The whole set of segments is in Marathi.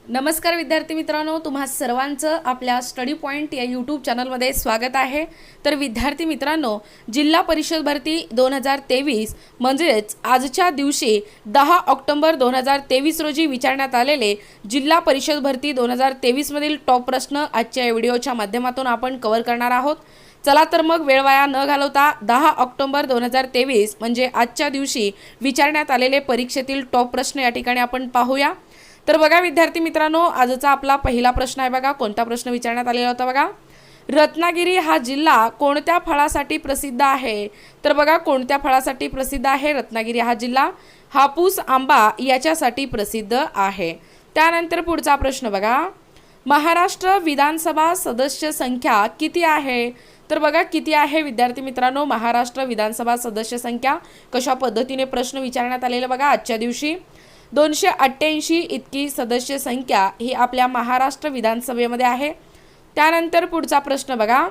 नमस्कार विद्यार्थी मित्रांनो, तुम्हा सर्वांचं आपल्या स्टडी पॉईंट या यूट्यूब चॅनलमध्ये स्वागत आहे। तर विद्यार्थी मित्रांनो, जिल्हा परिषद भरती 2023 म्हणजेच आजच्या दिवशी 10 ऑक्टोबर 2023 रोजी विचारण्यात आलेले जिल्हा परिषद भरती 2023 मधील टॉप प्रश्न आजच्या या व्हिडिओच्या माध्यमातून आपण कव्हर करणार आहोत। चला तर मग वेळ वाया न घालवता 10 ऑक्टोबर 2023 म्हणजे आजच्या दिवशी विचारण्यात आलेले परीक्षेतील टॉप प्रश्न या ठिकाणी आपण पाहूया। तर बघा विद्यार्थी मित्रांनो, आजचा आपला पहिला प्रश्न आहे बघा, कोणता प्रश्न विचारण्यात आलेला होता बघा। रत्नागिरी हा जिल्हा कोणत्या फळासाठी प्रसिद्ध आहे? तर बघा कोणत्या फळासाठी प्रसिद्ध आहे रत्नागिरी हा जिल्हा? हापूस, आंबा याच्यासाठी प्रसिद्ध आहे। त्यानंतर पुढचा प्रश्न बघा, महाराष्ट्र विधानसभा सदस्य संख्या किती आहे? तर बघा किती आहे विद्यार्थी मित्रांनो महाराष्ट्र विधानसभा सदस्य संख्या? कशा पद्धतीने प्रश्न विचारण्यात आलेला बघा आजच्या दिवशी 288 इतकी सदस्य संख्या ही आपल्या महाराष्ट्र विधानसभेमध्ये आहे। त्यानंतर पुढचा प्रश्न बघा,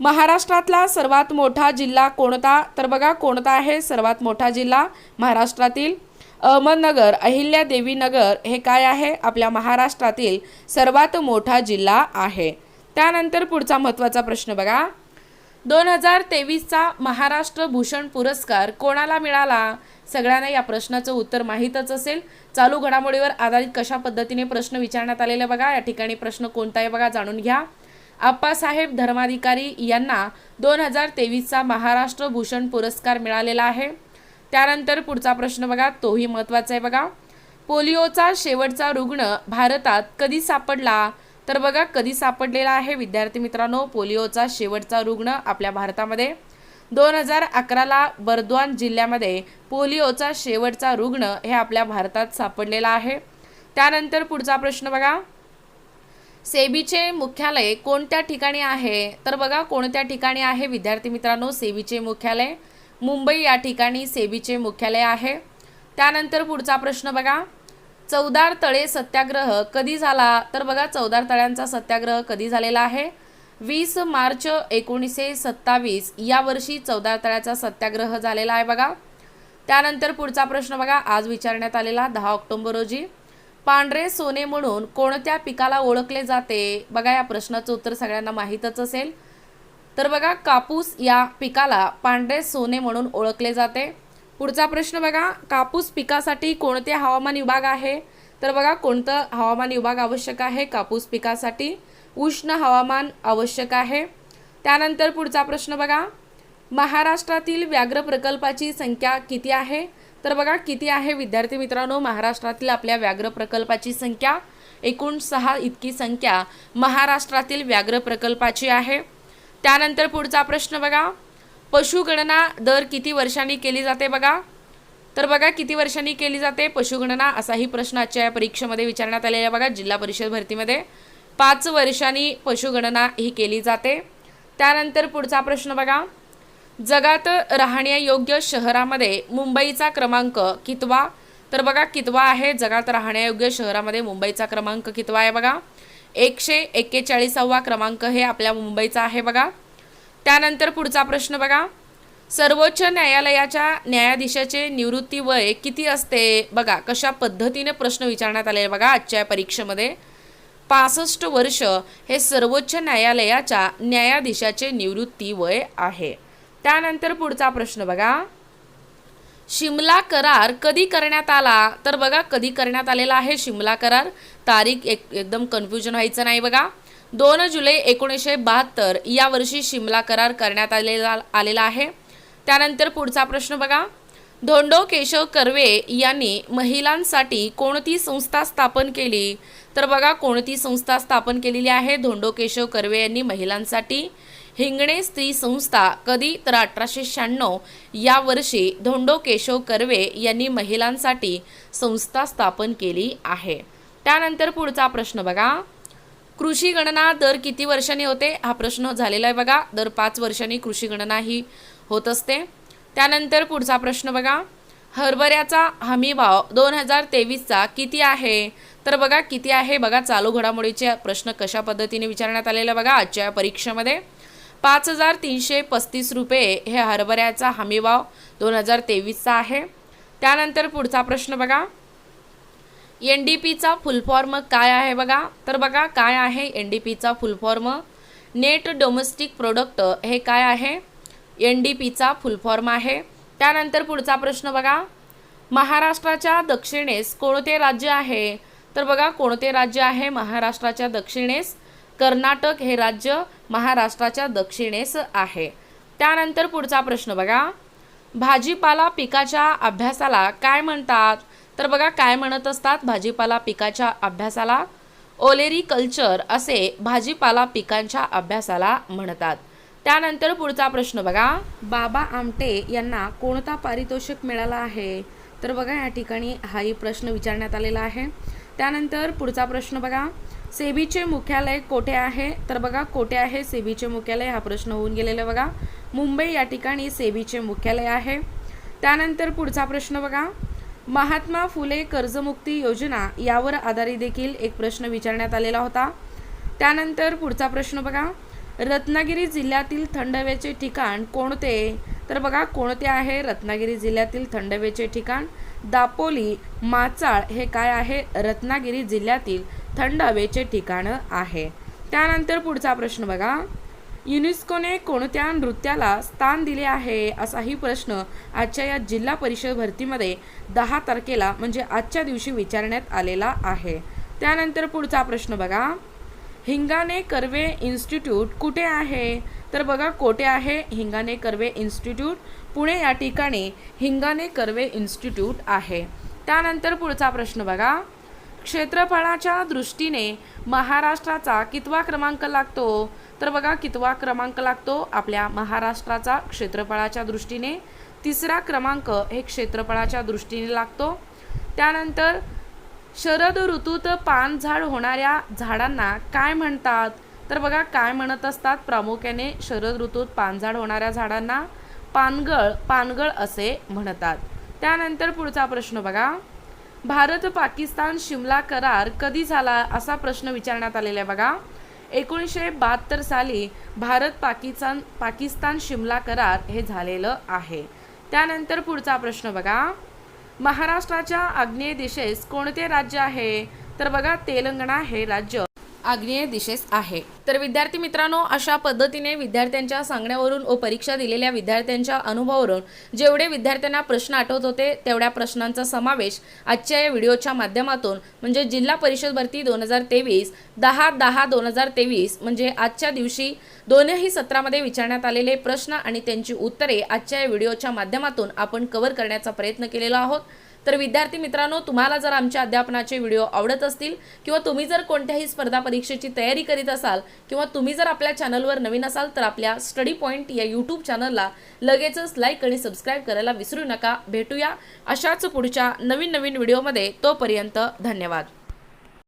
महाराष्ट्रातला सर्वात मोठा जिल्हा कोणता? तर बघा कोणता आहे सर्वात मोठा जिल्हा महाराष्ट्रातील? अहमदनगर, अहिल्यादेवी नगर हे काय आहे? आपल्या महाराष्ट्रातील सर्वात मोठा जिल्हा आहे। त्यानंतर पुढचा महत्त्वाचा प्रश्न बघा, 2023चा महाराष्ट्र भूषण पुरस्कार कोणाला मिळाला? सगळ्यांना या प्रश्नाचं उत्तर माहीतच असेल। चालू घडामोडीवर आधारित कशा पद्धतीने प्रश्न विचारण्यात आलेले बघा, या ठिकाणी प्रश्न कोणता आहे बघा जाणून घ्या। आप्पासाहेब धर्माधिकारी यांना 2023चा महाराष्ट्र भूषण पुरस्कार मिळालेला आहे। त्यानंतर पुढचा प्रश्न बघा, तोही महत्त्वाचा आहे बघा, पोलिओचा शेवटचा रुग्ण भारतात कधी सापडला? तर बघा कधी सापडलेला आहे विद्यार्थी मित्रांनो पोलिओचा शेवटचा रुग्ण आपल्या भारतामध्ये? 2011ला बर्दवान जिल्ह्यामध्ये पोलिओचा शेवटचा रुग्ण हे आपल्या भारतात सापडलेला आहे। त्यानंतर पुढचा प्रश्न बघा, सेबीचे मुख्यालय कोणत्या ठिकाणी आहे? तर बघा कोणत्या ठिकाणी आहे विद्यार्थी मित्रांनो सेबीचे मुख्यालय? मुंबई या ठिकाणी सेबीचे मुख्यालय आहे। त्यानंतर पुढचा प्रश्न बघा, चौदार तळे सत्याग्रह कधी झाला? तर बघा चौदार तळ्यांचा सत्याग्रह कधी झालेला आहे? 20 मार्च 1927 या वर्षी चौदार तळ्याचा सत्याग्रह झालेला आहे बघा। त्यानंतर पुढचा प्रश्न बघा, आज विचारण्यात आलेला 10 ऑक्टोबर रोजी, पांढरे सोने म्हणून कोणत्या पिकाला ओळखले जाते? बघा या प्रश्नाचं उत्तर सगळ्यांना माहीतच असेल। तर बघा कापूस या पिकाला पांढरे सोने म्हणून ओळखले जाते। पुढचा प्रश्न बघा, कापूस पिकासाठी कोणते हवामान विभाग आहे? तर बघा कोणतं हवामान विभाग आवश्यक आहे कापूस पिकासाठी? उष्ण हवामान आवश्यक आहे। त्यानंतर पुढचा प्रश्न बघा, महाराष्ट्रातील व्याघ्र प्रकल्पाची संख्या किती आहे? तर बघा किती आहे विद्यार्थी मित्रांनो महाराष्ट्रातील आपल्या व्याघ्र प्रकल्पाची संख्या? एकूण 6 इतकी संख्या महाराष्ट्रातील व्याघ्र प्रकल्पाची आहे। त्यानंतर पुढचा प्रश्न बघा, पशुगणना दर किती वर्षांनी केली जाते बघा? तर बघा किती वर्षांनी केली जाते पशुगणना? असाही प्रश्न आजच्या परीक्षेमध्ये विचारण्यात आलेला बघा जिल्हा परिषद भरतीमध्ये 5 वर्षांनी पशुगणना ही केली जाते। त्यानंतर पुढचा प्रश्न बघा, जगात राहण्यायोग्य शहरामध्ये मुंबईचा क्रमांक कितवा? तर बघा कितवा आहे जगात राहण्यायोग्य शहरामध्ये मुंबईचा क्रमांक कितवा आहे बघा? 141वा क्रमांक हे आपल्या मुंबईचा आहे बघा। त्यानंतर पुढचा प्रश्न बघा, सर्वोच्च न्यायालयाच्या न्यायाधीशाचे निवृत्ती वय किती असते? बघा कशा पद्धतीने प्रश्न विचारण्यात आले बघा आजच्या परीक्षेमध्ये। 65 वर्ष हे सर्वोच्च न्यायालयाच्या न्यायाधीशाचे निवृत्ती वय आहे। त्यानंतर पुढचा प्रश्न बघा, शिमला करार कधी करण्यात आला? तर बघा कधी करण्यात आलेला आहे शिमला करार? तारीख एकदम कन्फ्युजन व्हायचं नाही बघा। 2 जुलै 1972 या वर्षी शिमला करार करण्यात आलेला आहे। त्यानंतर पुढचा प्रश्न बघा, धोंडो केशव कर्वे यांनी महिलांसाठी कोणती संस्था स्थापन केली? तर बघा कोणती संस्था स्थापन केलेली आहे धोंडो केशव कर्वे यांनी महिलांसाठी? हिंगणे स्त्री संस्था। कधी? तर 1896 या वर्षी धोंडो केशव कर्वे यांनी महिलांसाठी संस्था स्थापन केली आहे। त्यानंतर पुढचा प्रश्न बघा, कृषी गणना दर किती वर्षांनी होते? हा प्रश्न झालेला आहे बघा, दर 5 वर्षांनी कृषी गणना ही होत असते। त्यानंतर पुढचा प्रश्न बघा, हरभऱ्याचा हमीभाव 2023चा किती आहे? तर बघा किती आहे बघा चालू घडामोडीचे प्रश्न कशा पद्धतीने विचारण्यात आलेले बघा आजच्या परीक्षेमध्ये 5335 रुपये हे हरभऱ्याचा हमीभाव 2023चा आहे। त्यानंतर पुढचा प्रश्न बघा, NDPचा फुल फॉर्म काय आहे बघा. तर बघा काय आहे NDPचा full form. Net domestic product हे काय आहे, NDPचा फुल फॉर्म आहे. त्यानंतर पुढचा प्रश्न बघा, महाराष्ट्राच्या दक्षिणेस कोणते राज्य आहे. तर बघा कोणते राज्य आहे महाराष्ट्राच्या दक्षिणेस. कर्नाटक हे राज्य महाराष्ट्राच्या दक्षिणेस आहे. त्यानंतर पुढचा प्रश्न बघा, भाजीपाला पिकाच्या अभ्यासाला काय म्हणतात. तर बघा काय म्हणत असतात भाजीपाला पिकाच्या अभ्यासाला. ओलेरीकल्चर असे भाजीपाला पिकांच्या अभ्यासाला म्हणतात. त्यानंतर पुढचा प्रश्न बघा, बाबा आमटे यांना कोणता पारितोषिक मिळाला आहे. तर बघा या ठिकाणी हाही प्रश्न विचारण्यात आलेला आहे. त्यानंतर पुढचा प्रश्न बघा, सेबीचे मुख्यालय कोठे आहे. तर बघा कोठे आहे सेबीचे मुख्यालय, हा प्रश्न होऊन गेलेला बघा. मुंबई या ठिकाणी सेबीचे मुख्यालय आहे. त्यानंतर पुढचा प्रश्न बघा, महात्मा फुले कर्जमुक्ती योजना यावर आधारित देखील एक प्रश्न विचारण्यात आलेला होता. त्यानंतर पुढचा प्रश्न बघा, रत्नागिरी जिल्ह्यातील थंड हवेचे ठिकाण कोणते. तर बघा कोणते आहे रत्नागिरी जिल्ह्यातील थंड हवेचे ठिकाण. दापोली माचाळ हे काय आहे रत्नागिरी जिल्ह्यातील थंड हवेचे ठिकाण आहे. त्यानंतर पुढचा प्रश्न बघा, युनेस्कोने कोणत्या नृत्याला स्थान दिले आहे. असाही प्रश्न आजच्या या जिल्हा परिषद भरतीमध्ये 10 तारखेला म्हणजे आजच्या दिवशी विचारण्यात आलेला आहे. त्यानंतर पुढचा प्रश्न बघा, हिंगाणे कर्वे इन्स्टिट्यूट कुठे आहे. तर बघा कोठे आहे हिंगाणे कर्वे इन्स्टिट्यूट. पुणे या ठिकाणी हिंगाणे कर्वे इन्स्टिट्यूट आहे. त्यानंतर पुढचा प्रश्न बघा, क्षेत्रफळाच्या दृष्टीने महाराष्ट्राचा कितवा क्रमांक लागतो. तर बघा कितवा क्रमांक लागतो आपल्या महाराष्ट्राचा क्षेत्रफळाच्या दृष्टीने. 3रा क्रमांक हे क्षेत्रफळाच्या दृष्टीने लागतो. त्यानंतर शरद ऋतूत पानझड होणाऱ्या झाडांना काय म्हणतात. तर बघा काय म्हणत असतात प्रामुख्याने शरद ऋतूत पानझड होणाऱ्या झाडांना पानगळ असे म्हणतात. त्यानंतर पुढचा प्रश्न बघा, भारत पाकिस्तान शिमला करार कधी झाला असा प्रश्न विचारण्यात आलेला आहे बघा. 1972 साली भारत पाकिस्तान शिमला करार हे झालेलं आहे. त्यानंतर पुढचा प्रश्न बघा, महाराष्ट्राच्या आग्नेय दिशेस कोणते राज्य आहे. तर बघा तेलंगणा हे राज्य आग्नेय दिशेस आहे. तर विद्यार्थी मित्रांनो, अशा पद्धतीने विद्यार्थ्यांच्या सांगण्यावरून व परीक्षा दिलेल्या विद्यार्थ्यांच्या अनुभवावरून जेवढे विद्यार्थ्यांना प्रश्न आठवत होते तेवढ्या प्रश्नांचा समावेश आजच्या या व्हिडिओच्या माध्यमातून म्हणजे जिल्हा परिषद भरती 2023 10/10/2023 म्हणजे आजच्या दिवशी दोन्ही सत्रामध्ये विचारण्यात आलेले प्रश्न आणि त्यांची उत्तरे आजच्या या व्हिडिओच्या माध्यमातून आपण कव्हर करण्याचा प्रयत्न केलेला आहोत. तर विद्यार्थी मित्रांनो, तुम्हाला जर आमच्या अध्यापनाचे व्हिडिओ आवडत असतील किंवा तुम्ही जर कोणत्याही स्पर्धा परीक्षेची तयारी करीत असाल किंवा तुम्ही जर आपल्या चॅनलवर नवीन असाल तर आपल्या स्टडी पॉईंट या यूट्यूब चॅनलला लगेचच लाईक आणि सबस्क्राईब करायला विसरू नका. भेटूया अशाच पुढच्या नवीन व्हिडिओमध्ये. तोपर्यंत धन्यवाद.